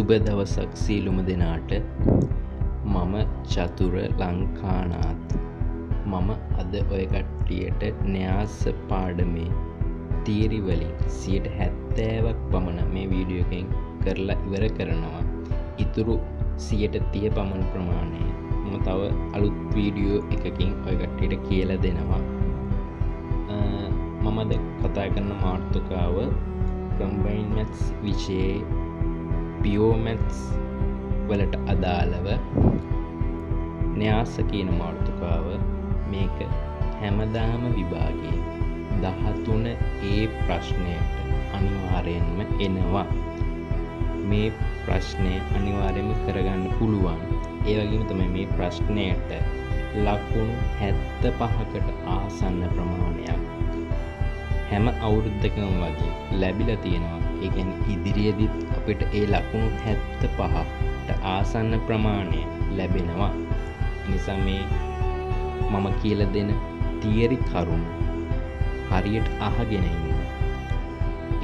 සුබ දවසක් සියලුම දෙනාට. මම චතුර ලංකානාත්. මම අද ඔය කට්ටියට න්‍යාස පාඩමේ තීරි වලින් 70%ක් පමණ මේ වීඩියෝ එකෙන් කරලා ඉවර කරනවා. ඉතුරු 30% පමණ ප්‍රමාණය මම තව අලුත් වීඩියෝ එකකින් ඔය කට්ටියට කියලා දෙනවා. මම අද කතා කරන මාතෘකාව කම්බයින්ඩ් මැත්ස් විෂයේ පියෝ මැත්ස් වලට අදාළව න්‍යාස කියන මාතෘකාව. මේක හැමදාම විභාගයේ 13 ප්‍රශ්නයට අනිවාර්යෙන්ම එනවා. මේ ප්‍රශ්නය අනිවාර්යෙන්ම කරගන්න පුළුවන්. ඒ වගේම තමයි මේ ප්‍රශ්නයට ලකුණු 75කට ආසන්න ප්‍රමාණයක් හැම අවුරුද්දකම වගේ ලැබිලා තියෙනවා. ඒ කියන්නේ ඉදිරියේදීත් අපිට ඒ ලකුණු 75ට ආසන්න ප්‍රමාණය ලැබෙනවා. නිසා මේ මම කියලා දෙන තියරි කරුණු හරියට අහගෙන ඉන්න.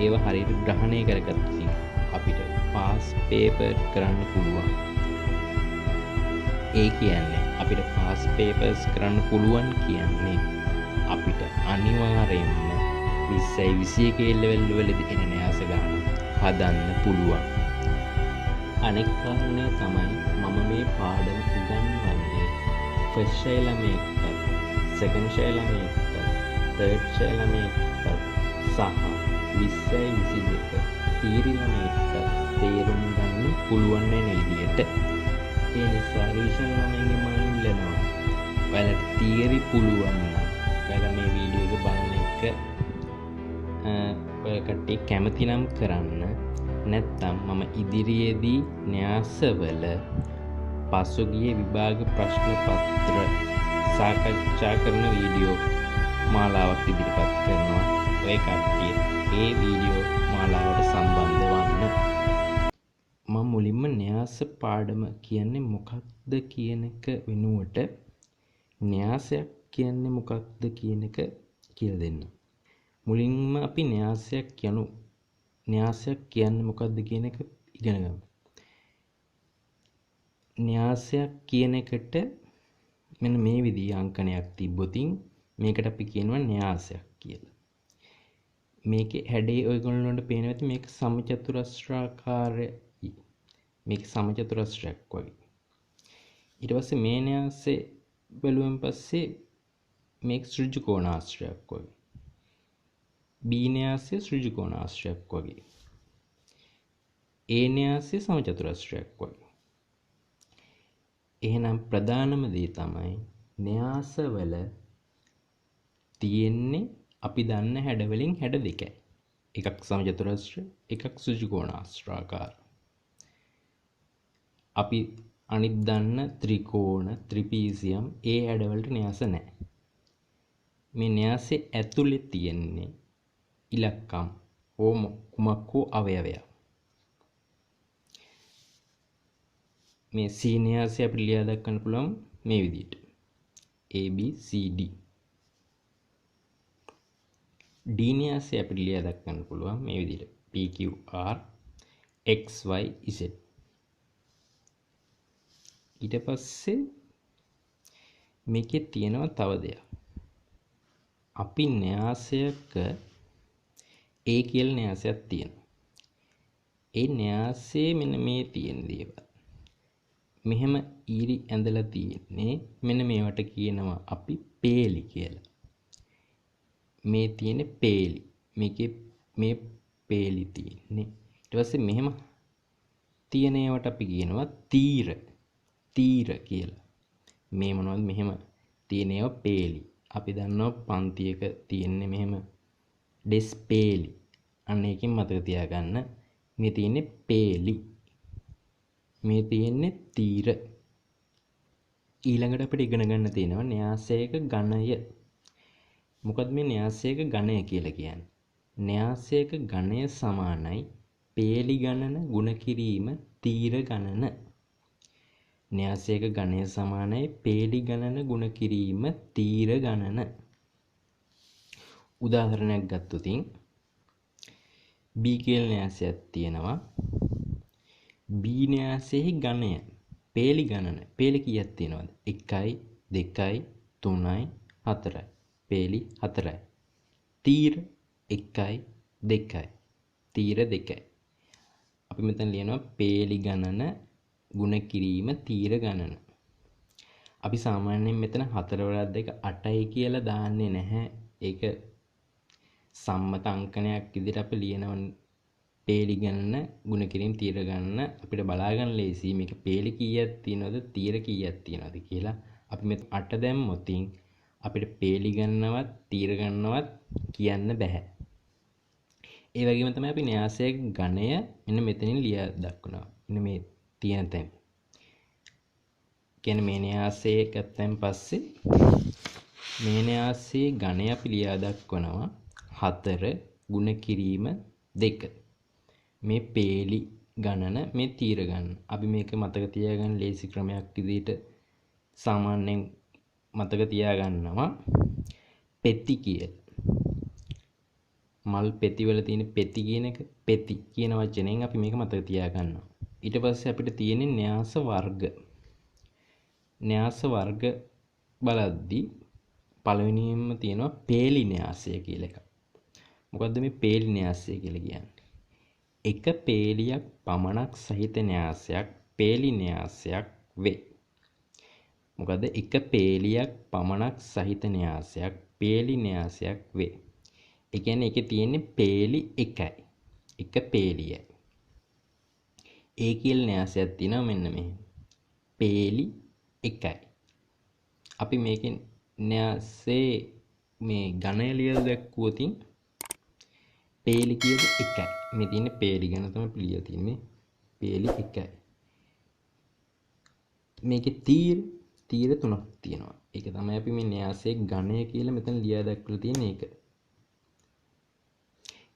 ඒව හරියට ග්‍රහණය කරගත්තොත් අපිට පාස් පේපර් කරන්න පුළුවන්. ඒ කියන්නේ අපිට පාස් පේපර්ස් කරන්න පුළුවන් කියන්නේ අපිට අනිවාර්යයෙන්ම 2021 ලෙවල් වලදී එන න්‍යාස ගන්න හදන්න පුළුවන්. අනෙක් කාරණය තමයි මම මේ පාඩම උගන්වන්නේ ෆස්ට් ෂය ළමයෙක්ට, සෙකන්ඩ් ෂය ළමයෙක්ට, තර්ඩ් ෂය ළමයෙක්ට සහ 2022 තීරි ළමයෙක්ට තේරුම් ගන්න පුළුවන් වෙන විදියට. ඒ නිසා රිවිෂන් ළමයින්ගේ මම ඉල්ලනවා ඔයාලට තියරි පුළුවන් නම් ඔයාලා මේ වීඩියෝ එක බලන එක ඔය කට්ටිය කැමති නම් කරන්න. නැත්නම් මම ඉදිරියේදී න්‍යාසවල පසුගිය විභාග ප්‍රශ්න පත්‍ර සාකච්ඡා කරන වීඩියෝ මාලාවක් ඉදිරිපත් කරනවා. ඔය කට්ටිය ඒ වීඩියෝ මාලාවට සම්බන්ධ වන්න. මම මුලින්ම න්‍යාස පාඩම කියන්නේ මොකක්ද කියන එක වෙනුවට න්‍යාසයක් කියන්නේ මොකක්ද කියන එක කියලා දෙන්න. මුලින්ම අපි න්‍යාසයක් කියන්නේ මොකක්ද කියන එක ඉගෙන ගමු. න්‍යාසයක් කියන එකට මෙන්න මේ විදිහේ අංකණයක් තිබ්බොතින් මේකට අපි කියනවා න්‍යාසයක් කියලා. මේකේ හැඩේ ඔයගොල්ලන්ට පේනවා ඇති. මේක සමචතුරස්‍රාකාරයි. මේක සමචතුරස්‍රයක් වගේ. ඊට පස්සේ මේ න්‍යාසය බැලුවෙන් පස්සේ මේක ඍජුකෝණාශ්‍රයක් වගේ. B න්‍යාසය ඍජුකෝණාශ්‍රයක් වගේ. A න්‍යාසය සමචතුරස්‍රයක් වගේ. එහෙනම් ප්‍රධානම දේ තමයි න්‍යාසවල තියෙන්නේ අපි දන්න හැඩ වලින් හැඩ දෙකයි. එකක් සමචතුරස්‍ර, එකක් ඍජුකෝණාශ්‍රාකාර. අපි අනිත් දන්න ත්‍රිකෝණ, ත්‍රිපීසියම් ඒ හැඩ වලට න්‍යාස නැහැ. මේ න්‍යාසයේ ඇතුලේ තියෙන්නේ ඉලක්කම් කුමක් හෝ අවයවයක්. මේ C න්‍යාසය අපිට ලියා දක්වන්න පුළුවන් මේ විදිහට. A B C D. D න්‍යාසය අපිට ලියා දක්වන්න පුළුවන් මේ විදිහට. P Q R X Y Z. ඊට පස්සේ මේකේ තියෙනවා තව දෙයක්. අපි න්‍යාසයක A කියලා න්‍යාසයක් තියෙනවා. ඒ න්‍යාසයේ මෙන්න මේ තියෙන දේවල්. මෙහෙම ඊරි ඇඳලා තියෙන්නේ මෙන්න මේවට කියනවා අපි පේලි කියලා. මේ තියෙන්නේ පේලි. මේකේ මේ පේලි තියෙන්නේ. ඊට පස්සේ මෙහෙම තියෙන ඒවට අපි කියනවා තීර. තීර කියලා. මේ මොනවද මෙහෙම තියෙන ඒවා පේලි. අපි දන්නවා පන්තියක තියෙන්නේ මෙහෙම ඩෙස් පේලි. අන්න එකකින් මතක තියාගන්න. මේ තියෙන්නේ පේලි. මේ තියෙන්නේ තීර. ඊළඟට අපිට ඉගෙන ගන්න තියෙනවා න්‍යාසයක ඝණය. මොකද මේ න්‍යාසයක ඝණය කියලා කියන්නේ? න්‍යාසයක ඝණය සමානයි පේලි ගණන ගුණ කිරීම තීර ගණන. න්‍යාසයක ඝණය සමානයි පේලි ගණන ගුණ කිරීම තීර ගණන. උදාහරණයක් ගත්තොත් B කියලා න්‍යාසයක් තියෙනවා. B න්‍යාසයේ ඝනය පේලි ගණන. පේලි කීයක් තියෙනවද? 1යි 2යි 3යි 4යි. පේලි 4යි. තීර 1යි 2යි. තීර 2යි. අපි මෙතන ලියනවා පේලි ගණන ගුණ කිරීම තීර ගණන. අපි සාමාන්‍යයෙන් මෙතන 4 වරක් 2 8යි කියලා දාන්නේ නැහැ. ඒක සම්මත අංකනයක් විදිහට අපි ලියනවනේ. පේලි ගණන ගුණ කිරීම තීර ගණන අපිට බලා ගන්න ලේසියි. මේක පේලි කීයක් තියෙනවද තීර කීයක් තියෙනවද කියලා. අපි මෙතන 8 දැම්මොත් අපිට පේලි ගණනවත් තීර ගණනවත් කියන්න බෑ. ඒ වගේම තමයි අපි න්‍යාසයේ ඝණය මෙන්න මෙතනින් ලියා දක්වනවා. මෙන්න මේ තියෙන තැන. කියන්නේ මේ න්‍යාසයේ ගත්තන් පස්සේ මේ න්‍යාසයේ ඝණය අපි ලියා දක්වනවා 4 ගුණ කිරීම 2. මේ පේලි ගණන මේ තීර ගණන. අපි මේක මතක තියාගන්න ලේසි ක්‍රමයක් විදිහට සාමාන්‍යයෙන් මතක තියාගන්නවා පෙති කියලා. මල් පෙති වල තියෙන පෙති කියන එක පෙති කියන වචනයෙන් අපි මේක මතක තියාගන්නවා. ඊට පස්සේ අපිට තියෙන්නේ න්‍යාස වර්ග. න්‍යාස වර්ග බලද්දී පළවෙනියෙන්ම තියෙනවා පේලි න්‍යාසය කියලා එකක්. මොකද්ද මේ පේලි න්‍යාසය කියලා කියන්නේ? එක පේලියක් පමණක් සහිත න්‍යාසයක් පේලි න්‍යාසයක් වේ. මොකද එක පේලියක් පමණක් සහිත න්‍යාසයක් පේලි න්‍යාසයක් වේ. ඒ කියන්නේ ඒකේ තියෙන්නේ පේලි එකයි. එක පේලියයි. ඒ කියලා න්‍යාසයක් තියෙනවා මෙන්න මෙහෙම. පේලි එකයි. අපි මේකෙන් න්‍යාසේ මේ ඝණය ලියලා දැක්වුවොත් පේලි කියද එකයි. මේ තියෙන්නේ පේලි ගණන තමයි ලියලා තියෙන්නේ. පේලි එකයි. මේකේ තීර තුනක් තියෙනවා. ඒක තමයි අපි මේ න්‍යාසයේ ඝණය කියලා මෙතන ලියා දක්වලා තියෙන එක.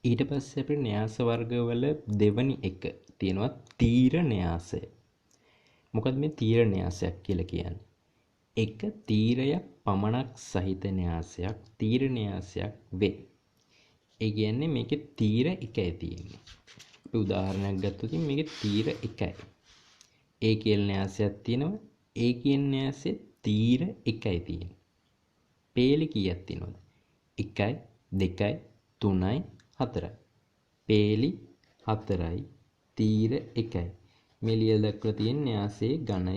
ඊට පස්සේ අපේ න්‍යාස වර්ගවල දෙවනි එක තියෙනවා තීර න්‍යාසය. මොකද මේ තීර න්‍යාසයක් කියලා කියන්නේ? එක තීරයක් පමණක් සහිත න්‍යාසයක් තීර න්‍යාසයක් වේ. ඒ කියන්නේ මේකේ තීර එකයි තියෙන්නේ. අපි උදාහරණයක් ගත්තොත් මේකේ තීර එකයි. ඒ කියලා න්‍යාසයක් තියෙනවා. ඒ කියන න්‍යාසයේ තීර එකයි තියෙන්නේ. පේලි කීයක් තියෙනවද? 1යි 2යි 3යි 4යි. පේලි 4යි තීර 1යි. මේ ලියලා දක්වලා තියෙන න්‍යාසයේ ඝණය.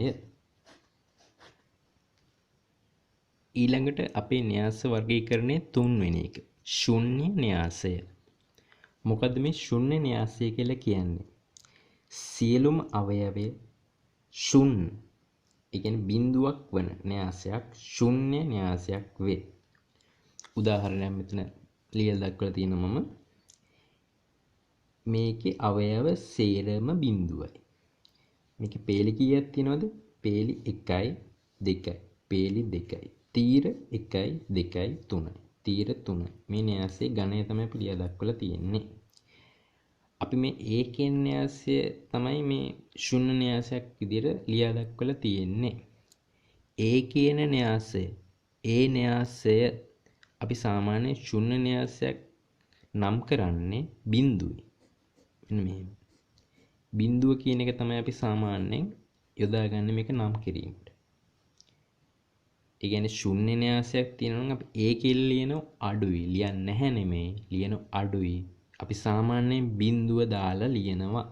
ඊළඟට අපේ න්‍යාස වර්ගීකරණයේ තුන්වෙනි එක ශුන්‍ය න්‍යාසය. මොකද්ද මේ ශුන්‍ය න්‍යාසය කියලා කියන්නේ? සියලුම අවයවය ශුන්‍ය. ඒ කියන්නේ බිඳුවක් වන න්‍යාසයක් ශුන්‍ය න්‍යාසයක් වේ. උදාහරණයක් මෙතන ලියලා දක්වලා තියෙනවා මම. මේකේ අවයව සේරම බිඳුවයි. මේකේ පේලි කීයක් තියෙනවද? පේලි 1යි 2යි. පේලි 2යි. තීර 1යි 2යි 3යි. තීර 3යි. මේ න්‍යාසයේ ඝණය තමයි අපි ලියා දක්වලා තියෙන්නේ. අපි මේ ඒකෙන් න්‍යාසය තමයි මේ ශුන්‍ය න්‍යාසයක් විදිහට ලියා දක්වලා තියෙන්නේ. ඒ කියන න්‍යාසය න්‍යාසය අපි සාමාන්‍ය ශුන්‍ය න්‍යාසයක් නම් කරන්නේ බිඳුවයි. මෙන්න මෙහෙම. බිඳුව කියන එක තමයි අපි සාමාන්‍යයෙන් යොදාගන්නේ මේක නම් කිරීමට. ඒ කියන්නේ ශුන්‍ය න්‍යාසයක් තියෙනවා නම් අපි ඒකෙන් ලියන අඩුයි. ලියන්නේ නැහැ නෙමෙයි. ලියන අඩුයි. අපි සාමාන්‍යයෙන් බිඳුව දාලා ලියනවා.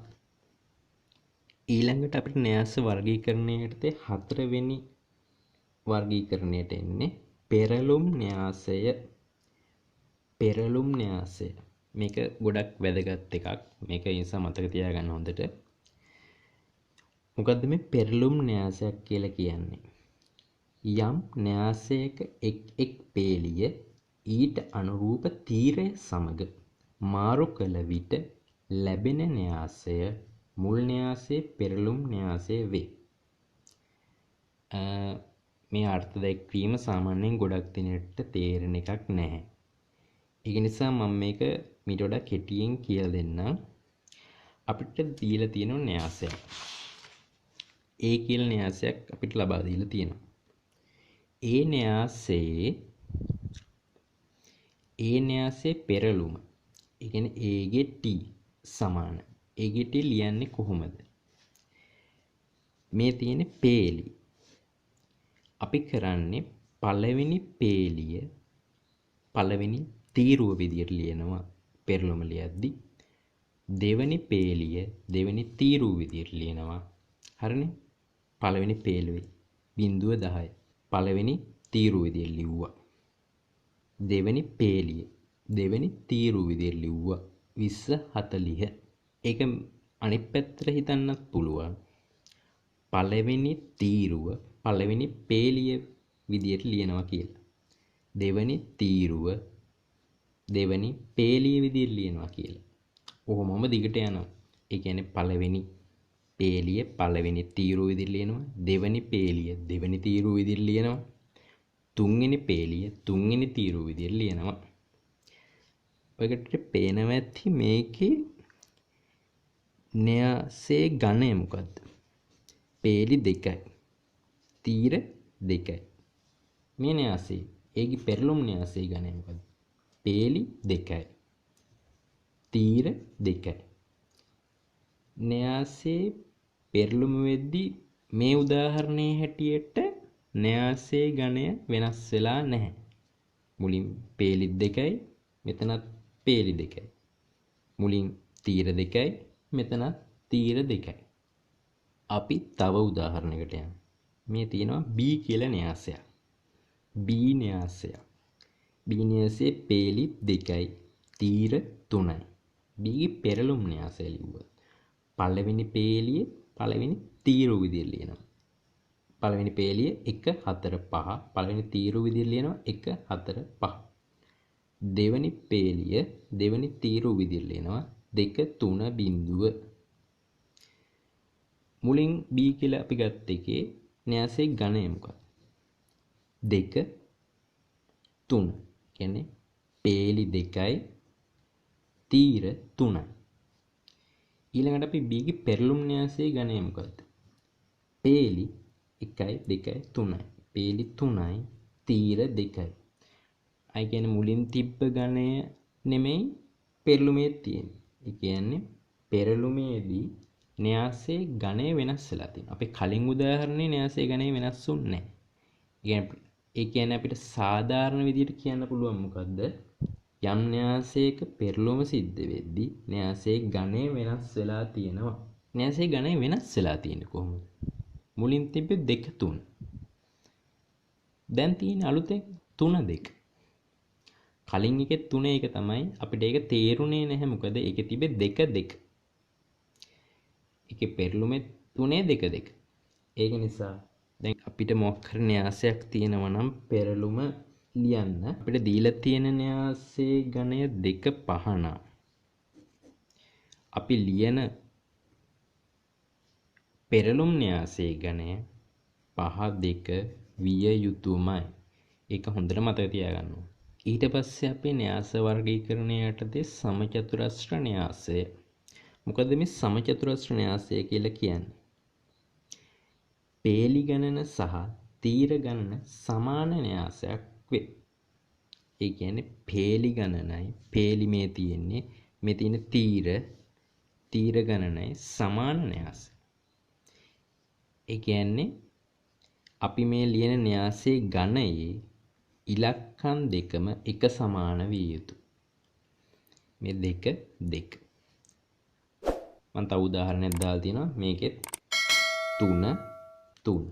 ඊළඟට අපිට න්‍යාස වර්ගීකරණයට හතරවෙනි වර්ගීකරණයට එන්නේ පෙරළුම් න්‍යාසය. පෙරළුම් න්‍යාසය. මේක ගොඩක් වැදගත් එකක්. මේක නිසා මතක තියාගන්න හොඳට. මොකද්ද මේ පෙරළුම් න්‍යාසයක් කියලා කියන්නේ? යම් න්‍යාසයක එක් පේලිය ඊට අනුරූප තීරය සමග මාරු කළ විට ලැබෙන න්‍යාසය මුල් න්‍යාසයේ පෙරළුම් න්‍යාසය වේ. මේ අර්ථ දැක්වීම සාමාන්‍යයෙන් ගොඩක් දිනකට තේරෙන එකක් නැහැ. ඒක නිසා මම මේක මීට වඩා කෙටියෙන් කියලා දෙන්නම්. අපිට දීලා තියෙන න්‍යාසයක්. ඒ කියලා න්‍යාසයක් අපිට ලබා දීලා තියෙනවා. ඒ න්‍යාසයේ පෙරළුම. ඒ කියන්නේ A ගේ T සමාන. A ගේ T ලියන්නේ කොහොමද? මේ තියෙන පේලි. අපි කරන්නේ පළවෙනි පේලිය පළවෙනි තීරුව විදියට ලියනවා පෙරළුම ලියද්දි. දෙවෙනි පේලිය දෙවෙනි තීරුව විදියට ලියනවා. හරිනේ? පළවෙනි පේලුවේ 0.10 පළවෙනි තීරුව විදියට ලිව්වා. දෙවෙනි පේලිය දෙවෙනි තීරුව විදියට ලිව්වා 20.40. ඒක අනිත් පැත්තට හිතන්නත් පුළුවන්. පළවෙනි තීරුව පළවෙනි පේලිය විදියට ලියනවා කියලා. දෙවෙනි තීරුව දෙවෙනි පේලිය විදියට ලියනවා කියලා. ඔහොමම දිගට යනවා. ඒ කියන්නේ පළවෙනි පේලිය පළවෙනි තීරුව විදියට ලියනවා. දෙවෙනි පේලිය දෙවෙනි තීරුව විදියට ලියනවා. තුන්වෙනි පේලිය තුන්වෙනි තීරුව විදියට ලියනවා. ඔයකට පේනවා ඇති මේකේ න්‍යාසයේ ඝනය මොකද්ද? පේලි 2යි. තීර 2යි. මේ න්‍යාසයේ ඒකේ පෙරළුම් න්‍යාසයේ ඝනය මොකද්ද? පේලි 2යි. තීර 2යි. න්‍යාසයේ පෙරළුම වෙද්දී මේ උදාහරණයේ හැටියට න්‍යාසයේ ඝනය වෙනස් වෙලා නැහැ. මුලින් පේලි 2යි මෙතනත් පේලි 2යි. මුලින් තීර 2යි මෙතනත් තීර 2යි. අපි තව උදාහරණයකට යමු. මේ තියෙනවා B කියලා න්‍යාසයක්. B න්‍යාසය. B න්‍යාසයේ පේලි 2යි තීර 3යි. B ගේ පෙරළුම් න්‍යාසය ලිව්වා. පළවෙනි පේලිය පළවෙනි තීරුව විදියට ලියනවා. පළවෙනි පේලිය 1 4 5 පළවෙනි තීරුව විදියට ලියනවා 1 4 5. දෙවෙනි පේලිය දෙවෙනි තීරුව විදියට ලියනවා 2 3 බිංදුව. මුලින් B කියලා අපි ගත්ත එකේ න්‍යාසයේ ඝනය මොකක්ද? 2 3. කියන්නේ පේලි 2යි තීර 3යි. ඊළඟට අපි B ගේ පෙරළුම් න්‍යාසයේ ඝනය මොකක්ද? පේලි 1යි 2යි 3යි. පේලි 3යි තීර 2යි. අය කියන්නේ මුලින් තිබ්බ ඝනය නෙමෙයි පෙරළුමේ තියෙන්නේ. ඒ කියන්නේ පෙරළුමේදී න්‍යාසයේ ඝනය වෙනස් වෙලා තියෙනවා. අපි කලින් උදාහරණේ න්‍යාසයේ ඝනය වෙනස් වුන්නේ නැහැ. ඒ කියන්නේ අපිට සාධාරණ විදිහට කියන්න පුළුවන් මොකද්ද? යම් න්‍යාසයක පෙරළුම සිද්ධ වෙද්දී න්‍යාසයේ ඝනය වෙනස් වෙලා තියෙනවා. න්‍යාසයේ ඝනය වෙනස් වෙලා තියෙන්නේ කොහොමද? මුලින් තිබ්බේ 2 3. දැන් තියෙන අලුතෙන් 3 2. කලින් එකේ 3 1 තමයි අපිට ඒක තේරුනේ නැහැ මොකද ඒකේ තිබ්බේ 2 2. ඒකේ පෙරළුමේ 3 2 2. ඒක නිසා දැන් අපිට මොකක් හරි න්‍යාසයක් තියෙනවා නම් පෙරළුම ලියන්න අපිට දීලා තියෙන න්‍යාසයේ ඝනය 2 5 නම් අපි ලියන පෙරළුම් න්‍යාසයේ ඝනය 5 2 විය යුතුමයි. ඒක හොඳට මතක තියාගන්න ඕනේ. ඊට පස්සේ අපි න්‍යාස වර්ගීකරණය යටතේ සමචතුරස්‍ර න්‍යාසය. මොකද මේ සමචතුරස්‍ර න්‍යාසය කියලා කියන්නේ? පේලි ගණන සහ තීර ගණන සමාන න්‍යාසයක් වේ. ඒ කියන්නේ පේලි ගණනයි පේලි මේ තියෙන්නේ මේ තියෙන තීර ගණනයි සමාන න්‍යාසය. ඒ කියන්නේ අපි මේ ලියන න්‍යාසයේ ඝනයේ ඉලක්කම් දෙකම එක සමාන විය යුතුයි. මේ 2 2. මම තව උදාහරණයක් දාලා තියෙනවා මේකෙත් 3 3.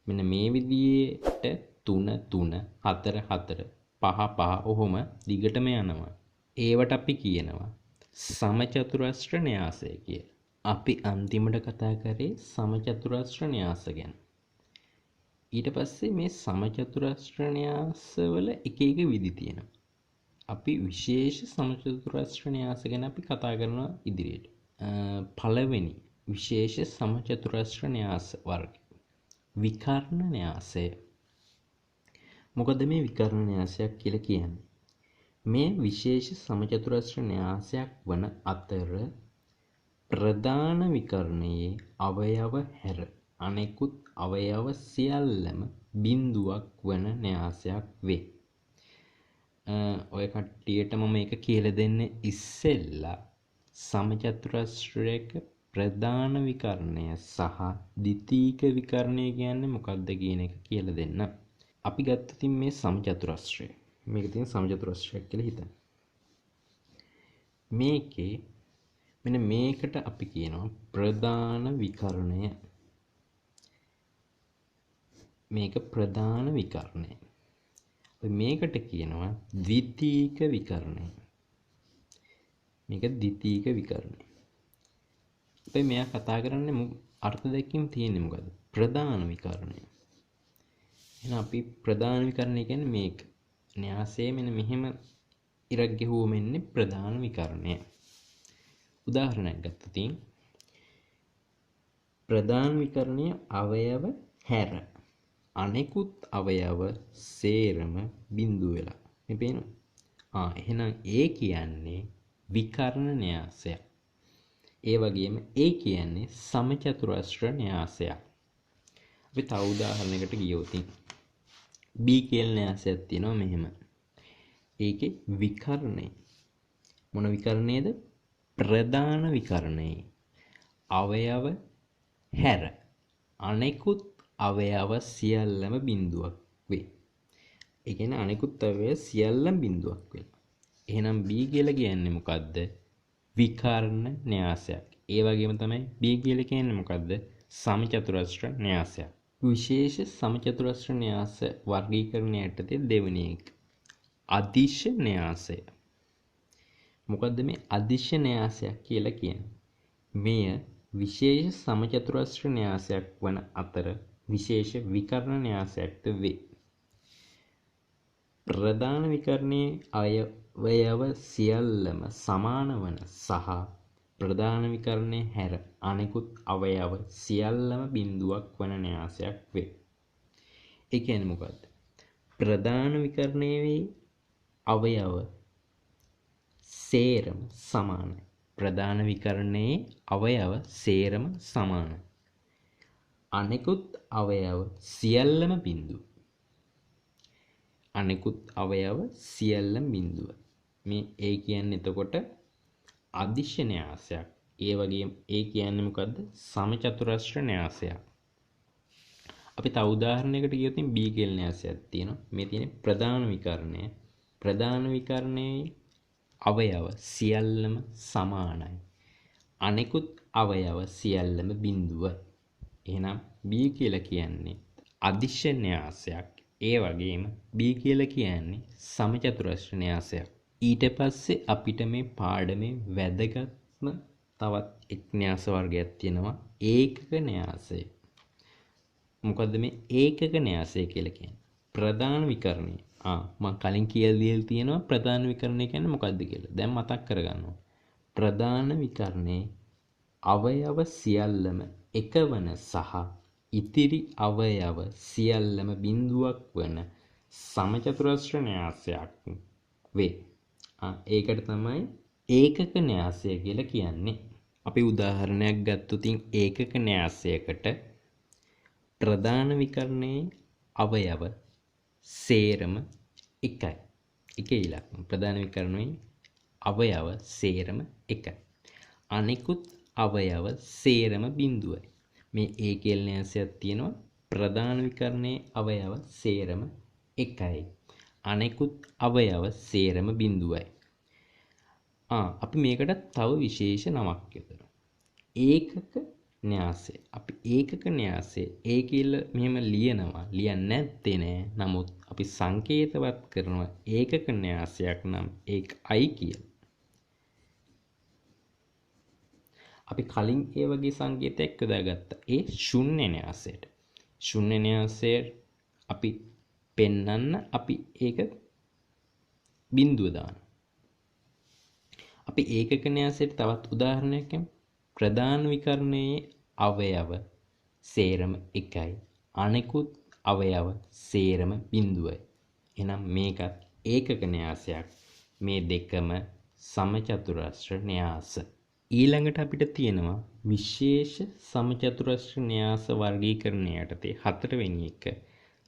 මෙන්න මේ විදිහට 3 3 4 4 5 5 ඔහොම දිගටම යනවා. ඒවට අපි කියනවා සමචතුරස්‍ර න්‍යාසය කියලා. අපි අන්තිමට කතා කරේ සමචතුරස්‍ර න්‍යාස ගැන. ඊට පස්සේ මේ සමචතුරස්‍ර න්‍යාසවල එක එක විදි තියෙනවා. අපි විශේෂ සමචතුරස්‍ර න්‍යාස ගැන අපි කතා කරනවා ඉදිරියට. පළවෙනි විශේෂ සමචතුරස්‍ර න්‍යාස වර්ගය විකර්ණ න්‍යාසය. මොකද මේ විකර්ණ න්‍යාසයක් කියලා කියන්නේ? මේ විශේෂ සමචතුරස්‍ර න්‍යාසයක් වන අතර ප්‍රධාන විකර්ණයේ අවයව හැර අනෙකුත් අවයව සියල්ලම බිඳුවක් වන න්‍යාසයක් වේ. ඔය කට්ටියට මම මේක කියලා දෙන්න ඉස්සෙල්ලා සමචතුරස්‍රයක ප්‍රධාන විකරණය සහ ද්විතීක විකරණය කියන්නේ මොකක්ද කියන එක කියලා දෙන්න. අපි ගත්තතින් මේ සමචතුරස්‍රය. මේක තියෙන සමචතුරස්‍රයක් කියලා හිතන්න. මේකේ මෙන්න මේකට අපි කියනවා ප්‍රධාන විකරණය. මේක ප්‍රධාන විකරණය. මේකට කියනවා ද්විතීක විකරණය. මේක ද්විතීක විකරණය. අපි මෙයා කතා කරන්නේ අර්ථ දෙකකින් තියෙන්නේ මොකද්ද? ප්‍රධාන විකරණය. එහෙනම් අපි ප්‍රධාන විකරණය කියන්නේ මේක. න්‍යාසයේ මෙන්න මෙහෙම ඉරක් ගෙහුවම එන්නේ ප්‍රධාන විකරණය. උදාහරණයක් ගත්තොත් ප්‍රධාන විකරණය අවයව හැර අනෙකුත් අවයව සේරම බිඳුව වෙලා. මේ පේනවා. එහෙනම් ඒ කියන්නේ විකර්ණ න්‍යාසයක්. ඒ වගේම ඒ කියන්නේ සමචතුරස්‍ර න්‍යාසයක්. අපි තව උදාහරණයකට ගියොත් B කියලා න්‍යාසයක් තියෙනවා මෙහෙම. ඒකේ විකර්ණය මොන විකරණයද? ප්‍රධාන විකරණය. අවයව හැර අනෙකුත් අවයව සියල්ලම බිඳුවක් වේ. ඒ කියන්නේ අනෙකුත් අවයව සියල්ලම බිඳුවක් වෙලා. එහෙනම් B කියලා කියන්නේ මොකද්ද? විකර්ණ න්‍යාසයක්. ඒ වගේම තමයි B කියලා කියන්නේ මොකද්ද? සමචතුරස්‍ර න්‍යාසයක්. විශේෂ සමචතුරස්‍ර න්‍යාස වර්ගීකරණය යටතේ දෙවෙනි එක. අදිශ න්‍යාසය. මොකද්ද මේ අදිශ න්‍යාසයක් කියලා කියන්නේ? මෙය විශේෂ සමචතුරස්‍ර න්‍යාසයක් වන අතර විශේෂ විකර්ණ න්‍යාසයක්ද වේ. ප්‍රධාන විකරණයේ අවයව සියල්ලම සමාන වන සහ ප්‍රධාන විකරණයේ හැර අනෙකුත් අවයව සියල්ලම බිඳුවක් වන න්‍යාසයක් වේ. ඒ කියන්නේ මොකද්ද? ප්‍රධාන විකරණයේ අවයව සේරම සමානයි. ප්‍රධාන විකරණයේ අවයව සේරම සමානයි. අනෙකුත් අවයව සියල්ලම බිඳුව. අනෙකුත් අවයව සියල්ලම බිඳුව. මේ ඒ කියන්නේ එතකොට අදිශ න්‍යාසයක්. ඒ වගේම ඒ කියන්නේ මොකද්ද? සමචතුරස්‍ර න්‍යාසයක්. අපි තව උදාහරණයකට ගියොත් B කියලා න්‍යාසයක් තියෙනවා. මේ තියෙන්නේ ප්‍රධාන විකරණය. ප්‍රධාන විකරණයේ අවයව සියල්ලම සමානයි. අනෙකුත් අවයව සියල්ලම බිඳුව. එහෙනම් B කියලා කියන්නේ අදිශ න්‍යාසයක්. ඒ වගේම B කියලා කියන්නේ සමචතුරස්‍ර න්‍යාසයක්. ඊට පස්සේ අපිට මේ පාඩමේ වැදගත්ම තවත් එක් න්‍යාස වර්ගයක් තියෙනවා ඒකක න්‍යාසය. මොකද්ද මේ ඒකක න්‍යාසය කියලා කියන්නේ? ප්‍රධාන විකරණය. මම කලින් කියලා දීලා තියෙනවා ප්‍රධාන විකරණය කියන්නේ මොකද්ද කියලා. දැන් මතක් කරගන්නවා. ප්‍රධාන විකරණයේ අවයව සියල්ලම එකවන සහ ඉතිරි අවයව සියල්ලම බිඳුවක් වන සමචතුරස්‍ර න්‍යාසයක් වේ. ඒකට තමයි ඒකක න්‍යාසය කියලා කියන්නේ. අපි උදාහරණයක් ගත්තොත් ඒකක න්‍යාසයකට ප්‍රධාන විකරණයේ අවයව සේරම එකයි. එකේ ඉලක්කම ප්‍රධාන විකරණයේ අවයව සේරම එකයි. අනෙකුත් අවයව සේරම බිඳුවයි. මේ ඒ කියලා න්‍යාසයක් තියෙනවා. ප්‍රධාන විකරණයේ අවයව සේරම එකයි. අනෙකුත් අවයව සේරම බිඳුවයි. අපි මේකට තව විශේෂ නමක් යොදනවා. ඒකක න්‍යාසය. අපි ඒකක න්‍යාසය ඒ කියලා මෙහෙම ලියනවා. ලියන්නේ නැත්තේ නෑ. නමුත් අපි සංකේතවත් කරනවා ඒකක න්‍යාසයක් නම් ඒකයි කියලා. අපි කලින් ඒ වගේ සංකේතයක් යොදාගත්තා. ඒ ශුන්‍ය න්‍යාසයට. ශුන්‍ය න්‍යාසය අපි පෙන්වන්න අපි ඒක බිඳුව දානවා. අපි ඒකක න්‍යාසයට තවත් උදාහරණයක් ගමු. ප්‍රධාන විකරණයේ අවයව සේරම එකයි. අනෙකුත් අවයව සේරම බිඳුවයි. එහෙනම් මේකත් ඒකක න්‍යාසයක්. මේ දෙකම සමචතුරස්‍ර න්‍යාස. ඊළඟට අපිට තියෙනවා විශේෂ සමචතුරස්‍ර න්‍යාස වර්ගීකරණය යටතේ හතරවෙනි එක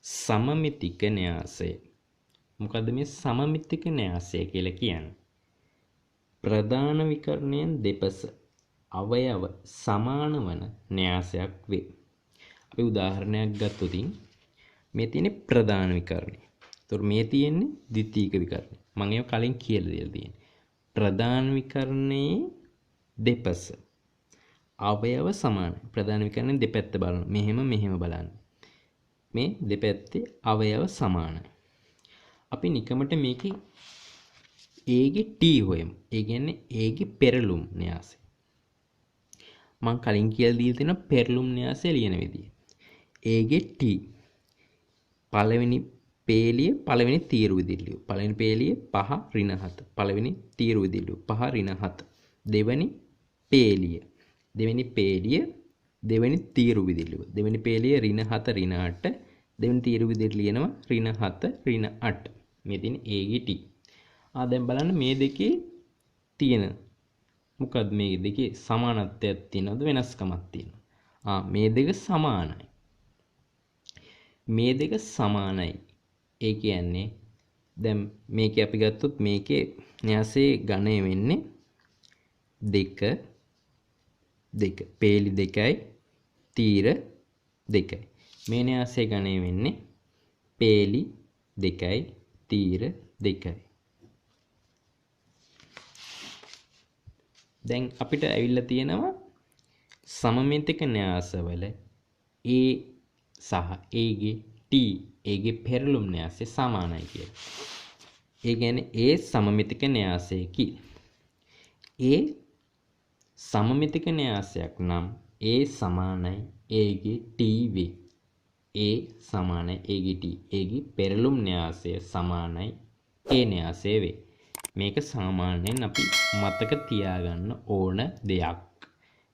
සමමිතික න්‍යාසය. මොකද්ද මේ සමමිතික න්‍යාසය කියලා කියන්නේ? ප්‍රධාන විකරණයෙන් දෙපස අවයව සමාන වන න්‍යාසයක් වේ. අපි උදාහරණයක් ගත්තොත් මේ තියෙන්නේ ප්‍රධාන විකරණය. ඒතකොට මේ තියෙන්නේ ද්විතීයික විකරණය. මම ඒක කලින් කියලා දෙලා තියෙනවා. ප්‍රධාන විකරණයේ දෙපස අවයව සමානයි. ප්‍රධාන විකරණයේ දෙපැත්ත බලන්න. මෙහෙම බලන්න. මේ දෙපැත්තේ අවයව සමානයි. අපි නිකමට මේකේ A ගේ T හොයමු. ඒ කියන්නේ A ගේ පෙරළුම් න්‍යාසය. මම කලින් කියලා දීලා තියෙන පෙරළුම් න්‍යාසය ලියන විදිය. A ගේ T පළවෙනි පේලිය පළවෙනි තීරු විදිලිය. පළවෙනි පේලිය 5 ඍණ 7. පළවෙනි තීරු විදිලිය 5 ඍණ 7. දෙවෙනි පේලිය දෙවෙනි තීරු විදිලිය. දෙවෙනි පේලිය ඍණ 7 ඍණ 8. දෙවෙනි තීරු විදිලිය ලියනවා ඍණ 7 ඍණ 8. මේ තියෙන A ගේ T. දැන් බලන්න මේ දෙකේ තියෙන මොකද්ද මේ දෙකේ සමානත්වයක් තියෙනවද වෙනස්කමක් තියෙනවද? මේ දෙක සමානයි. මේ දෙක සමානයි. ඒ කියන්නේ දැන් මේකේ අපි ගත්තොත් මේකේ න්‍යාසයේ ඝනය වෙන්නේ 2 පේලි 2යි තීර 2යි. මේ න්‍යාසයේ ඝනය වෙන්නේ පේලි 2යි තීර 2යි. දැන් අපිට ඇවිල්ලා තියෙනවා සමමිතික න්‍යාසවල A සහ A ගේ T A ගේ පෙරළුම් න්‍යාසය සමානයි කියලා. ඒ කියන්නේ A සමමිතික න්‍යාසයකි. A සමමිතික න්‍යාසයක් නම් A සමානයි A ගේ T වේ. A සමානයි A ගේ T. A ගේ පෙරළුම් න්‍යාසය සමානයි A න්‍යාසය වේ. මේක සාමාන්‍යයෙන් අපි මතක තියාගන්න ඕන දෙයක්.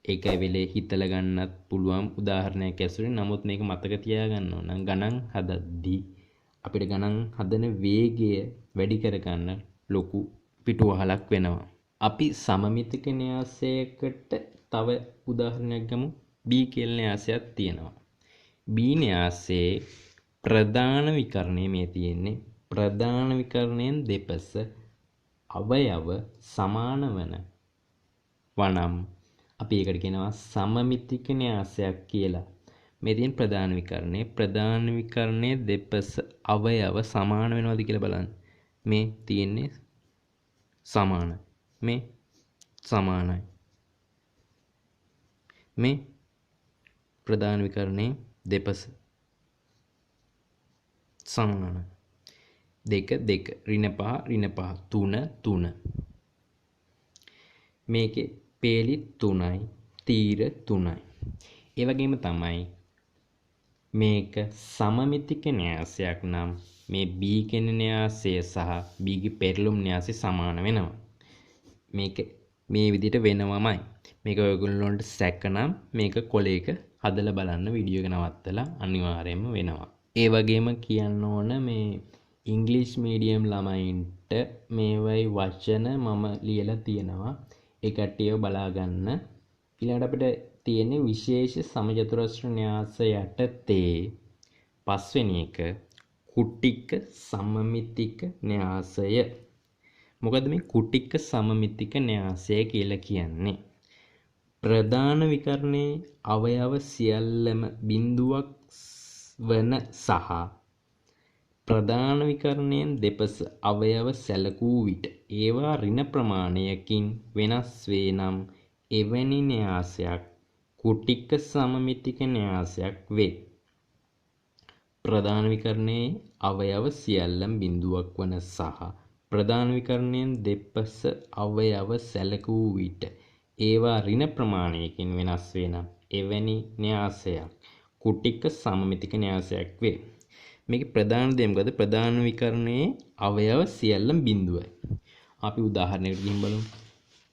ඒකයි වෙලේ හිතලා ගන්නත් පුළුවන් උදාහරණයක් ඇසුරින්. නමුත් මේක මතක තියාගන්න ඕන නම් ගණන් හදද්දී අපිට ගණන් හදන වේගය වැඩි කරගන්න ලොකු පිටුවහලක් වෙනවා. අපි සමමිතික න්‍යාසයකට තව උදාහරණයක් ගමු. B කියලා න්‍යාසයක් තියෙනවා. B න්‍යාසයේ ප්‍රධාන විකරණය මේ තියෙන්නේ. ප්‍රධාන විකරණයෙන් දෙපස අවයව සමාන වන වනම් අපි ඒකට කියනවා සමමිතික න්‍යාසයක් කියලා. මේ තියෙන ප්‍රධාන විකරණය. ප්‍රධාන විකරණයේ දෙපස අවයව සමාන වෙනවද කියලා බලන්න. මේ තියෙන්නේ සමානයි. මේ සමානයි. මේ ප්‍රධාන විකරණයේ දෙපස සමානයි. 2 2 ඍණ 5 3 මේකේ පේලි 3යි තීර 3යි. ඒ වගේම තමයි මේක සමමිතික න්‍යාසයක් නම් මේ B කියන න්‍යාසය සහ B ගේ පෙරළුම් න්‍යාසය සමාන වෙනවා. මේක මේ විදිහට වෙනවමයි. මේක ඔයගොල්ලන්ට සැක නම් මේක කොලයක හදලා බලන්න වීඩියෝ එක නවත්තලා අනිවාර්යයෙන්ම වෙනවා. ඒ වගේම කියන්න ඕන මේ ඉංග්‍රීසි මීඩියම් ළමයින්ට මේවයි වචන මම ලියලා තියෙනවා. ඒ කට්ටියව බලා ගන්න. ඊළඟට අපිට තියෙන්නේ විශේෂ සමචතුරස්‍ර න්‍යාස යටතේ පස්වෙනි එක කුටික සමමිතික න්‍යාසය. මොකද මේ කුටික සමමිතික න්‍යාසය කියලා කියන්නේ? ප්‍රධාන විකරණයේ අවයව සියල්ලම බිඳුවක් වන සහ ප්‍රධාන විකරණයෙන් දෙපස අවයව සැලකූ විට ඒවා ඍණ ප්‍රමාණයකින් වෙනස් වේ නම් එවැනි න්‍යාසයක් කුටික සමමිතික න්‍යාසයක් වේ. ප්‍රධාන විකරණයේ අවයව සියල්ලම බිඳුවක් වන සහ ප්‍රධාන විකරණයෙන් දෙපස අවයව සැලකූ විට ඒවා ඍණ ප්‍රමාණයකින් වෙනස් වේ නම් එවැනි න්‍යාසයක් කුටික සමමිතික න්‍යාසයක් වේ. මේක ප්‍රධාන දේ මොකද? ප්‍රධාන විකරණයේ අවයව සියල්ලම බිඳුවයි. අපි උදාහරණයකට ගිහින් බලමු.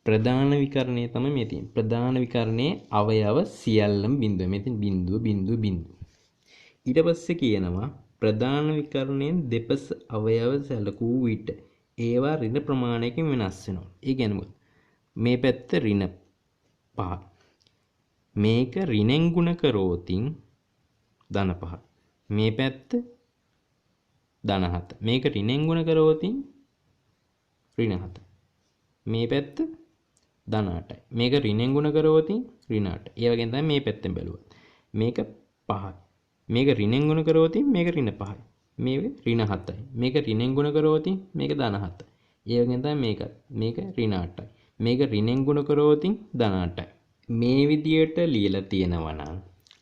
ප්‍රධාන විකරණය තමයි මේ තියෙන්නේ. ප්‍රධාන විකරණයේ අවයව සියල්ලම බිඳුවයි. මේ තියෙන බිඳුව. ඊට පස්සේ කියනවා ප්‍රධාන විකරණයෙන් දෙපස අවයව සැලකූ විට ඒවා ඍණ ප්‍රමාණයකින් වෙනස් වෙනවා. ඒ කියන්නේ මොකද? මේ පැත්ත ඍණ 5. මේක ඍණෙන් ගුණ කරෝතින් ධන 5. මේ පැත්ත ධන 7. මේක ඍණෙන් ගුණ කරෝතින් ඍණ 7. මේ පැත්ත ධන 8යි. මේක ඍණෙන් ගුණ කරවොත් ඍණ 8යි. ඒ වගේම තමයි මේ පැත්තෙන් බැලුවොත්. මේක 5යි. මේක ඍණෙන් ගුණ කරවොත් මේක ඍණ 5යි. මේක ඍණ 7යි. මේක ඍණෙන් ගුණ කරවොත් මේක ධන 7යි. ඒ වගේම තමයි මේකත්. මේක ඍණ 8යි. මේක ඍණෙන් ගුණ කරවොත් ධන 8යි. මේ විදියට ලියලා තියෙනවා නම්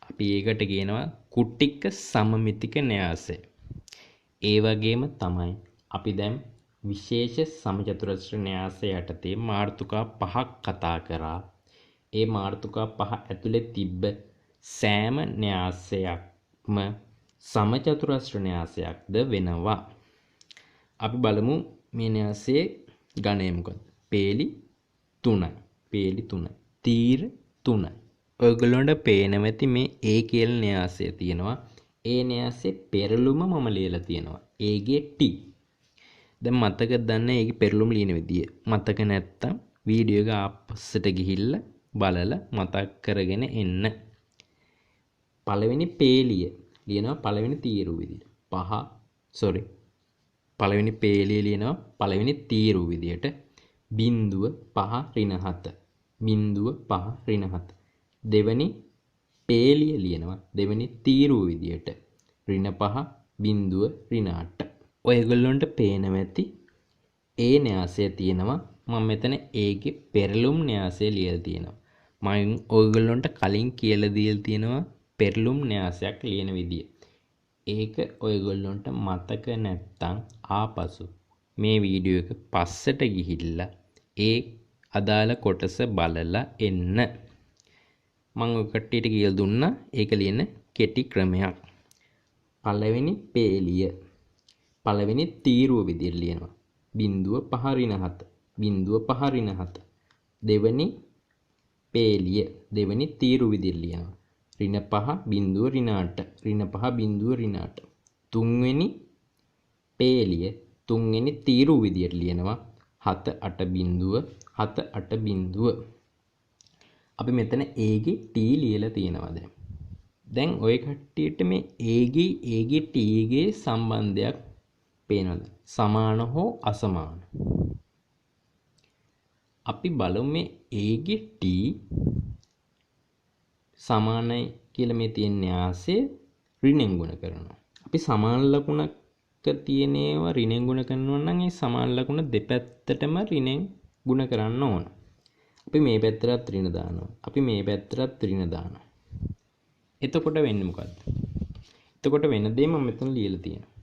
අපි ඒකට කියනවා කුට්ටික සමමිතික න්‍යාසය. ඒ වගේම තමයි අපි දැන් විශේෂ සමචතුරස්‍ර න්‍යාසය යටතේ මාතෘකා 5ක් කතා කරා. ඒ මාතෘකා 5 ඇතුලේ තිබ්බ සෑම න්‍යාසයක්ම සමචතුරස්‍ර න්‍යාසයක්ද වෙනවා. අපි බලමු මේ න්‍යාසයේ ගණය මොකක්ද? පේලි 3යි. පේලි 3යි. තීර 3යි. ඔයගොල්ලන්ට පේනවා ඇති මේ A කියලා න්‍යාසය තියෙනවා. ඒ න්‍යාසයේ පෙරළුම මම ලියලා තියෙනවා. A ගේ T. දැන් මතක දන්න ඒකේ පෙරළුම ලියන විදිය. මතක නැත්තම් වීඩියෝ එක ආපස්සට ගිහිල්ලා බලලා මතක් කරගෙන එන්න. පළවෙනි පේලිය ලියනවා පළවෙනි තීරු විදියට. පළවෙනි පේලිය ලියනවා පළවෙනි තීරු විදියට. බිංදුව 5 ඍණ 7. බිංදුව 5 ඍණ 7. දෙවෙනි පේලිය ලියනවා දෙවෙනි තීරුව විදියට ඍණ 5 බිංදුව ඍණ 8. ඔයගොල්ලන්ට පේනවා ඇති ඒ න්‍යාසය තියෙනවා. මම මෙතන ඒගේ පෙරළුම් න්‍යාසය ලියලා තියෙනවා. මම ඔයගොල්ලන්ට කලින් කියලා දීලා තියෙනවා පෙරළුම් න්‍යාසයක් ලියන විදිය. ඒක ඔයගොල්ලන්ට මතක නැත්තම් ආපසු මේ වීඩියෝ එක පස්සට ගිහිල්ලා ඒ අදාළ කොටස බලලා එන්න. මම ඔය කට්ටියට කියලා දුන්නා ඒක ලියන කෙටි ක්‍රමයක්. පළවෙනි පේලිය පළවෙනි තීරුව විදියට ලියනවා. බිංදුව 5 ඍණ 7. බිංදුව 5 ඍණ 7. දෙවෙනි පේලිය දෙවෙනි තීරුව විදියට ලියනවා. ඍණ 5 බිංදුව ඍණ 8. ඍණ 5 බිංදුව ඍණ 8. තුන්වෙනි පේලිය තුන්වෙනි තීරුව විදියට ලියනවා. 7 8 බිංදුව 7 8 බිංදුව. අපි මෙතන A ගේ T ලියලා තියෙනවා දැන්. දැන් ඔය කට්ටියට මේ A ගේ T ගේ සම්බන්ධයක් පේනවද? සමාන හෝ අසමාන? අපි බලමු මේ A ගේ T සමානයි කියලා මේ තියෙන න්‍යාසය ඍණෙන් ගුණ කරනවා. අපි සමාන ලකුණක තියෙන ඒවා ඍණෙන් ගුණ කරනවා නම් ඒ සමාන ලකුණ දෙපැත්තටම ඍණෙන් ගුණ කරන්න ඕන. අපි මේ පැත්තට ඍණ දානවා. අපි මේ පැත්තට ඍණ දානවා. එතකොට වෙන්නේ මොකද්ද? එතකොට වෙන දේ මම මෙතන ලියලා තියෙනවා.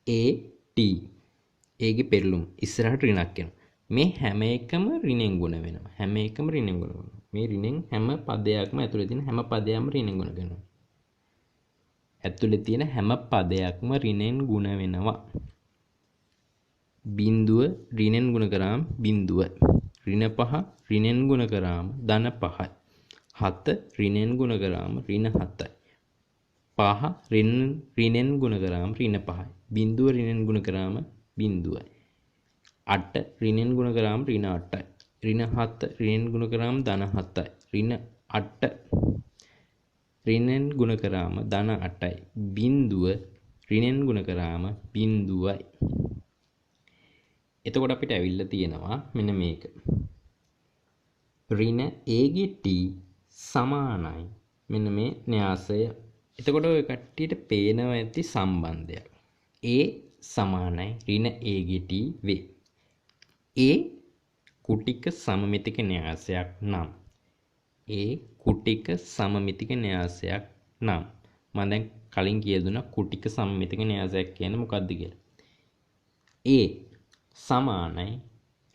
A T A ගේ පෙරළුම ඉස්සරහට ඍණක් එනවා. මේ හැම එකම ඍණෙන් ගුණ වෙනවා. හැම එකම ඍණෙන් ගුණ වෙනවා. මේ ඍණෙන් හැම පදයක්ම ඇතුලේ තියෙන හැම පදයක්ම ඍණෙන් ගුණ කරනවා. ඇතුලේ තියෙන හැම පදයක්ම ඍණෙන් ගුණ වෙනවා. බිංදුව ඍණෙන් ගුණ කරාම බිංදුව. ඍණ 5 ඍණෙන් ගුණ කරාම ධන 5යි. 7 ඍණෙන් ගුණ කරාම ඍණ 7යි. 5 ඍණෙන් ගුණ කරාම ඍණ 5යි. බිංදුව ඍණෙන් ගුණ කරාම බිංදුවයි. 8 ඍණෙන් ගුණ කරාම ඍණ 8යි. ඍණ 7 ඍණෙන් ගුණ කරාම ධන 7යි. ඍණ 8 ඍණෙන් ගුණ කරාම ධන 8යි. බිංදුව ඍණෙන් ගුණ කරාම බිංදුවයි. එතකොට අපිට ඇවිල්ලා තියෙනවා මෙන්න මේක. ඍණ A ගේ T සමානයි මෙන්න මේ න්‍යාසය. එතකොට ඔය කට්ටියට පේනවා ඇති සම්බන්ධයක්. A සමානයි ඍණ A ගේ T වේ. A කුටික සමමිතික න්‍යාසයක් නම් A කුටික සමමිතික න්‍යාසයක් නම් මම දැන් කලින් කියලා දුන්නා කුටික සමමිතික න්‍යාසයක් කියන්නේ මොකක්ද කියලා. A සමානයි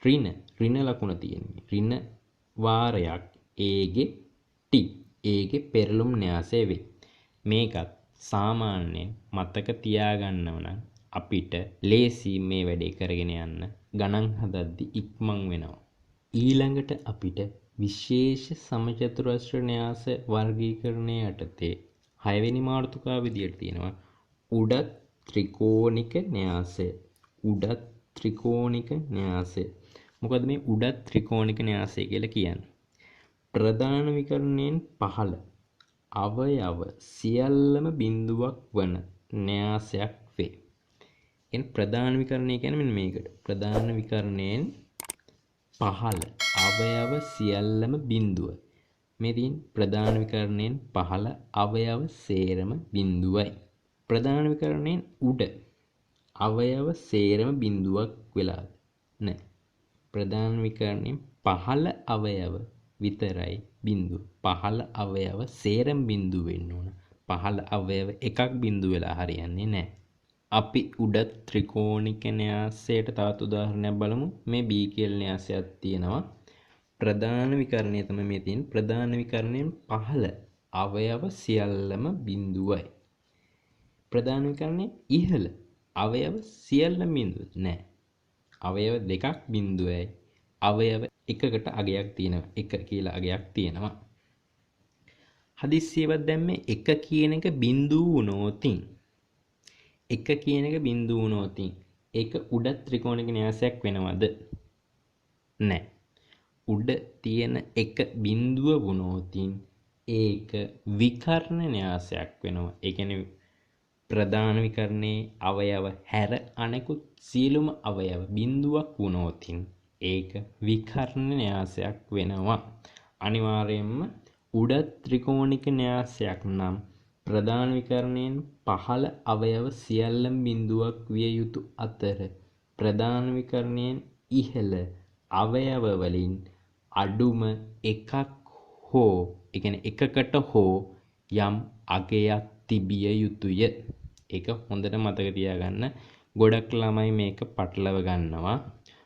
ඍණ ලකුණ තියෙන්නේ. ඍණ වාරයක් A ගේ T A ගේ පෙරළුම් න්‍යාසය වේ. මේකත් සාමාන්‍යයෙන් මතක තියාගන්නව නම් අපිට ලේසි මේ වැඩේ කරගෙන යන්න ගණන් හදද්දි ඉක්මන් වෙනවා. ඊළඟට අපිට විශේෂ සමචතුරස්‍ර න්‍යාස වර්ගීකරණය යටතේ 6 වෙනි මාතෘකාව විදියට තියෙනවා උඩත් ත්‍රිකෝණික න්‍යාසය. උඩත් ත්‍රිකෝණික න්‍යාසය. මොකද මේ උඩත් ත්‍රිකෝණික න්‍යාසය කියලා කියන්නේ? ප්‍රධාන විකරණයෙන් පහළ අවයව සියල්ලම බිඳුවක් වන න්‍යාසයක් වේ. එන් ප්‍රධාන විකරණය කියන්නේ මෙන්න මේකට. ප්‍රධාන විකරණයෙන් පහළ අවයව සියල්ලම බිඳුව. මේ තියෙන ප්‍රධාන විකරණයෙන් පහළ අවයව සේරම බිඳුවයි. ප්‍රධාන විකරණයෙන් උඩ අවයව සේරම බිඳුවක් වෙලාද නැහැ. ප්‍රධාන විකරණයෙන් පහළ අවයව විතරයි බිඳුව. පහළ අවයව සේරම බිඳුව වෙන්න ඕන. පහළ අවයව එකක් බිඳුව වෙලා හරියන්නේ නැහැ. අපි උඩ ත්‍රිකෝණික න්‍යාසයට තවත් උදාහරණයක් බලමු. මේ B කියලා න්‍යාසයක් තියෙනවා. ප්‍රධාන විකරණය තමයි මේ තියෙන. ප්‍රධාන විකරණයෙන් පහළ අවයව සියල්ලම බිඳුවයි. ප්‍රධාන විකරණයේ ඉහළ අවයව සියල්ලම බිඳුව නැහැ. අවයව දෙකක් බිඳුවයි. අවයව එකකට අගයක් තියෙනවා. එක කියලා අගයක් තියෙනවා. හදිස්සියවත් දැන් මේ එක කියන එක බිඳුව වුණොතින් එක කියන එක බිඳුව වුණොතින් ඒක උඩ ත්‍රිකෝණික න්‍යාසයක් වෙනවද? නැහැ. උඩ තියෙන එක බිඳුව වුණොතින් ඒක විකර්ණ න්‍යාසයක් වෙනවා. ඒ කියන්නේ ප්‍රධාන විකරණයේ අවයව හැර අනෙකුත් සියලුම අවයව බිඳුවක් වුණොතින් ඒක විකර්ණ න්‍යාසයක් වෙනවා. අනිවාර්යයෙන්ම උඩ ත්‍රිකෝණික න්‍යාසයක් නම් ප්‍රධාන විකරණයෙන් පහළ අවයව සියල්ලම බිඳුවක් විය යුතු අතර ප්‍රධාන විකරණයෙන් ඉහළ අවයව වලින් අඩුම එකක් හෝ ඒ කියන්නේ එකකට හෝ යම් අගයක් තිබිය යුතුය. ඒක හොඳට මතක තියාගන්න. ගොඩක් ළමයි මේක පටලව ගන්නවා.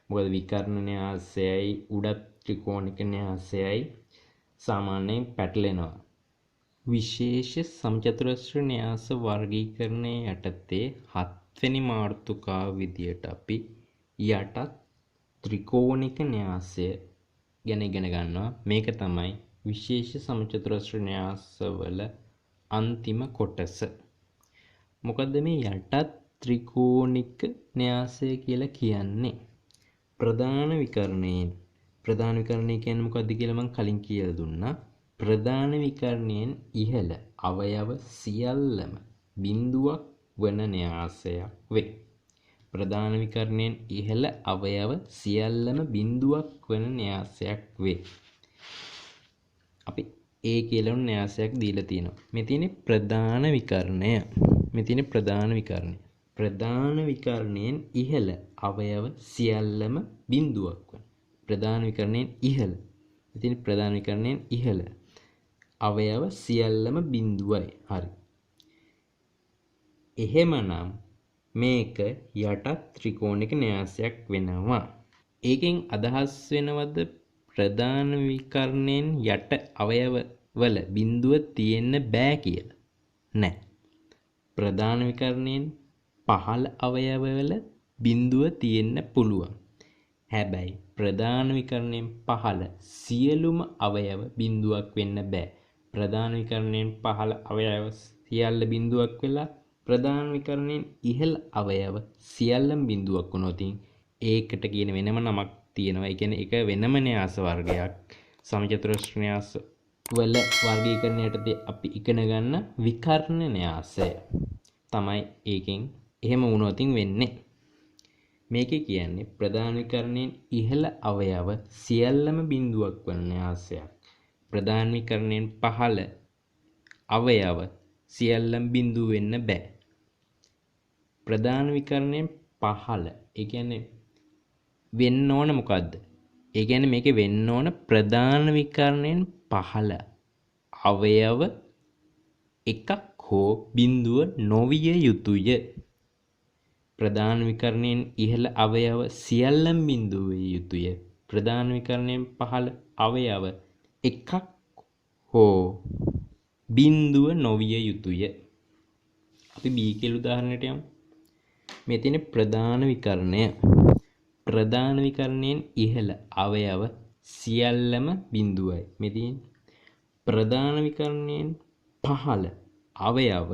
මොකද විකර්ණ න්‍යාසයයි උඩ ත්‍රිකෝණික න්‍යාසයයි සාමාන්‍යයෙන් පැටලෙනවා. විශේෂ සමචතුරස්‍ර න්‍යාස වර්ගීකරණයේ යටතේ 7 වෙනි මාතෘකාව විදියට අපි යටත් ත්‍රිකෝණික න්‍යාසය ගැන ඉගෙන ගන්නවා. මේක තමයි විශේෂ සමචතුරස්‍ර න්‍යාසවල අන්තිම කොටස. මොකද මේ යටත් ත්‍රිකෝණික න්‍යාසය කියලා කියන්නේ ප්‍රධාන විකරණයෙන්. ප්‍රධාන විකරණය කියන්නේ මොකද්ද කියලා මම කලින් කියලා දුන්නා. ප්‍රධාන විකරණයෙන් ඉහළ අවයව සියල්ලම බිඳුවක් වන න්‍යාසයක් වේ. ප්‍රධාන විකරණයෙන් ඉහළ අවයව සියල්ලම බිඳුවක් වන න්‍යාසයක් වේ. අපි A කියලා න්‍යාසයක් දීලා තියෙනවා. මේ තියෙන්නේ ප්‍රධාන විකරණය. මේ තියෙන්නේ ප්‍රධාන විකරණය. ප්‍රධාන විකරණයෙන් ඉහළ අවයව සියල්ලම බිඳුවක් වන. ප්‍රධාන විකරණයෙන් ඉහළ. මේ තියෙන්නේ ප්‍රධාන විකරණයෙන් ඉහළ අවයව සියල්ලම බිඳුවයි. හරි. එහෙමනම් මේක යටත් ත්‍රිකෝණික න්‍යාසයක් වෙනවා. ඒකෙන් අදහස් වෙනවද ප්‍රධාන විකරණයෙන් යට අවයව වල බිඳුව තියෙන්න බෑ කියලා? නැහැ. ප්‍රධාන විකරණයෙන් පහළ අවයව වල බිඳුව තියෙන්න පුළුවන්. හැබැයි ප්‍රධාන විකරණයෙන් පහළ සියලුම අවයව බිඳුවක් වෙන්න බෑ. ප්‍රධාන විකරණයෙන් පහළ අවයව සියල්ල බිඳුවක් වෙලා ප්‍රධාන විකරණයෙන් ඉහළ අවයව සියල්ලම බිඳුවක් වුණොත් ඒකට කියන වෙනම නමක් තියෙනවා. ඒ කියන්නේ ඒක වෙනම න්‍යාස වර්ගයක්. සමචතුරස්‍ර න්‍යාස වල වර්ගීකරණයටදී අපි ඉගෙන ගන්න විකර්ණ න්‍යාසය තමයි ඒකෙන් එහෙම වුණොත් වෙන්නේ. මේකේ කියන්නේ ප්‍රධාන විකරණයෙන් ඉහළ අවයව සියල්ලම බිඳුවක් වන න්‍යාසයක්. ප්‍රධාන විකරණයෙන් පහළ අවයව සියල්ලම බිඳුව වෙන්න බෑ. ප්‍රධාන විකරණයෙන් පහළ ඒ කියන්නේ වෙන්න ඕන මොකද්ද? ඒ කියන්නේ මේකේ වෙන්න ඕන ප්‍රධාන විකරණයෙන් පහළ අවයව එකක් හෝ බිඳුව නොවිය යුතුය. ප්‍රධාන විකරණයෙන් ඉහළ අවයව සියල්ලම බිඳුව විය යුතුය. ප්‍රධාන විකරණයෙන් පහළ අවයව එකක් හෝ බිඳුව නොවිය යුතුය. අපි B කියලා උදාහරණයට යමු. මේ තියෙන ප්‍රධාන විකරණය. ප්‍රධාන විකරණයෙන් ඉහළ අවයව සියල්ලම බිඳුවයි. මේ තියෙන ප්‍රධාන විකරණයෙන් පහළ අවයව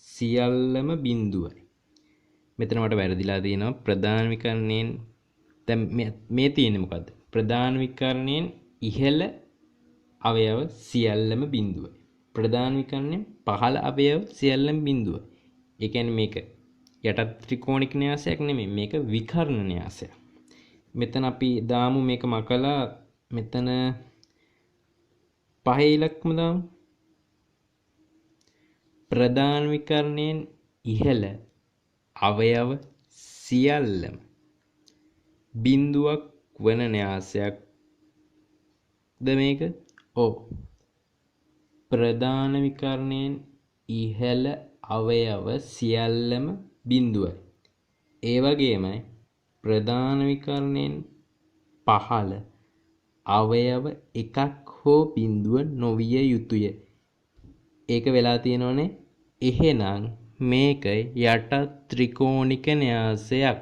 සියල්ලම බිඳුවයි. මෙතන මට වැරදිලා තියෙනවා. ප්‍රධාන විකරණයෙන් දැන් මේ තියෙන්නේ මොකද්ද? ප්‍රධාන විකරණයෙන් ඉහළ අවයව සියල්ලම බිඳුවයි. ප්‍රධාන විකරණයෙන් පහළ අවයව සියල්ලම බිඳුවයි. ඒ කියන්නේ මේක යටත් ත්‍රිකෝණික න්‍යාසයක් නෙමෙයි. මේක විකර්ණ න්‍යාසයක්. මෙතන අපි දාමු මේක මකලා මෙතන පහේ ඉලක්කම දාමු. ප්‍රධාන විකරණයෙන් ඉහළ අවයව සියල්ලම බිඳුවක් වන න්‍යාසයක්ද මේක? ඔව්. ප්‍රධාන විකරණයෙන් ඉහළ අවයව සියල්ලම බිඳුවයි. ඒ වගේමයි ප්‍රධාන විකරණයෙන් පහළ අවයව එකක් හෝ බිඳුව නොවිය යුතුය. ඒක වෙලා තියෙනවනේ. එහෙනම් මේක යට ත්‍රිකෝණික න්‍යාසයක්.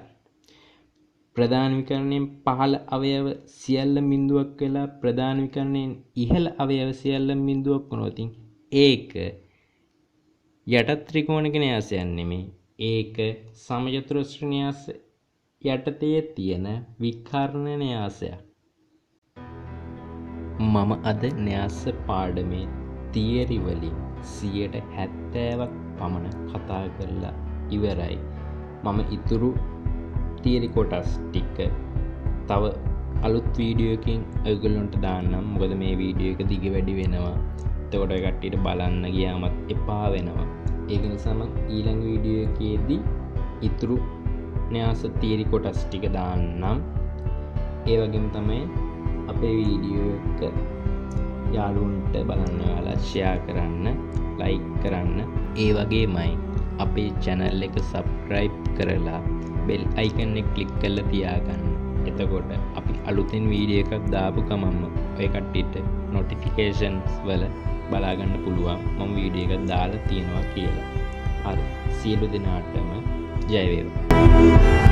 ප්‍රධාන විකරණයෙන් පහළ අවයව සියල්ල බිඳුවක් වෙලා ප්‍රධාන විකරණයෙන් ඉහළ අවයව සියල්ල බිඳුවක් වුණොත් ඒක යට ත්‍රිකෝණික න්‍යාසයක් නෙමෙයි. ඒක සමචතුරස්‍ර න්‍යාස යටතේ තියෙන විකර්ණ න්‍යාසයක්. මම අද න්‍යාස පාඩමේ තියරි වලින් 70%ක් පමණ කතා කරලා ඉවරයි. මම ඉතුරු තියරි කොටස් ටික තව අලුත් වීඩියෝ එකකින් ඔයගොල්ලන්ට දාන්නම්. මොකද මේ වීඩියෝ එක දිග වැඩි වෙනවා. එතකොට ඔය කට්ටියට බලන්න ගියාමත් එපා වෙනවා. ඒක නිසා මම ඊළඟ වීඩියෝ එකේදී ඉතුරු න්‍යාස තියරි කොටස් ටික දාන්නම්. ඒ වගේම තමයි අපේ වීඩියෝ එක යාළුවන්ට බලන්න ඔයාලා ෂෙයා කරන්න, ලයික් කරන්න. ඒ වගේමයි අපේ channel එක subscribe කරලා bell icon එක click කරලා තියාගන්න. එතකොට අපි අලුතෙන් වීඩියෝ එකක් දාපු ගමන්ම ඔය කට්ටියට notifications වල බලා ගන්න පුළුවන් මම වීඩියෝ එකක් දාලා තියෙනවා කියලා. හරි. සියලු දෙනාටම ජය වේවා.